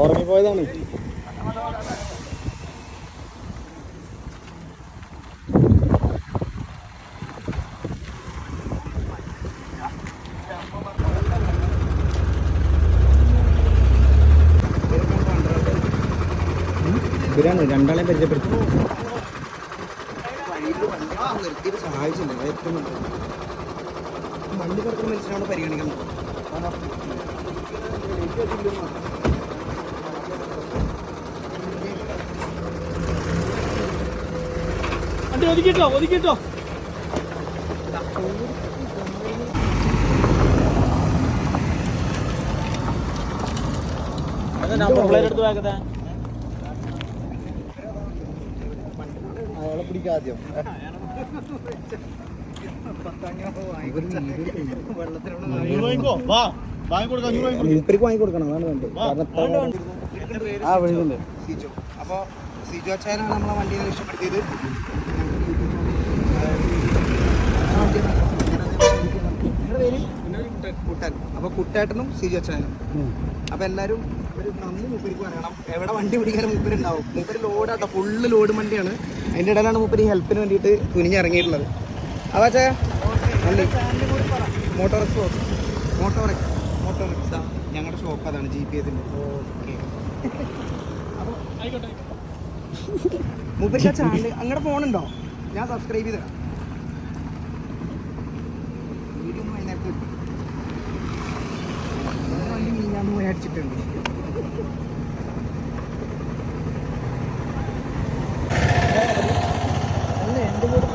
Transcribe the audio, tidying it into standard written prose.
ഉറങ്ങിപ്പോയതാണ്. ഇവരാണ് രണ്ടാളെയും പരിചയപ്പെടുത്തി നിർത്തിയിട്ട് സഹായിച്ചില്ല. ഏറ്റവും വണ്ടി പുറത്തുള്ള മനുഷ്യനാണ് പരിഗണിക്കുന്നത്. ഒതുക്കിട്ടോ ഒതുക്കിട്ടോ. എടുത്ത് വാക്കത്തെ അയാളെ പിടിക്കാദ്യം മൂപ്പർക്ക് വാങ്ങിക്കൊടുക്കണം. അതാണ് വേണ്ടത്. ആ വിളിക്കുന്നുണ്ട് സിജോ. അപ്പോൾ സിജോ അച്ചായനാണ് നമ്മളെ വണ്ടിയെ ഇഷ്ടപ്പെടുത്തിയത്. കുട്ടൻ. അപ്പോൾ കുട്ടേട്ടനും സിജോ അച്ചായനും. അപ്പോൾ എല്ലാവരും ഒരു നന്ദി മൂപ്പർക്ക് പറയണം. എവിടെ വണ്ടി പിടിക്കാനും മൂപ്പരുണ്ടാവും. മൂപ്പര് ലോഡാട്ടോ, ഫുള്ള് ലോഡ് വണ്ടിയാണ്. അതിൻ്റെ ഇടയിലാണ് മൂപ്പര് ഹെൽപ്പിന് വേണ്ടിയിട്ട് തുനിഞ്ഞിറങ്ങിയിട്ടുള്ളത്. അപ്പോൾ അച്ഛാ വണ്ടി മോട്ടോറെക്സ് ഞങ്ങളുടെ ഷോപ്പ് അതാണ് GPS-ൻ്റെ. ഓക്കെ. ആയിക്കോട്ടെ. മൂപ്പർക്ക് ആ ചാനൽ അങ്ങോട്ട് ഫോണുണ്ടോ? ഞാൻ സബ്സ്ക്രൈബ് ചെയ്തതാണ്. വീഡിയോ ഒന്നും വൈകുന്നേരത്ത് കിട്ടും. വണ്ടി ഞാൻ പോയി അടിച്ചിട്ടുണ്ട്. അല്ല എൻ്റെ കൂടെ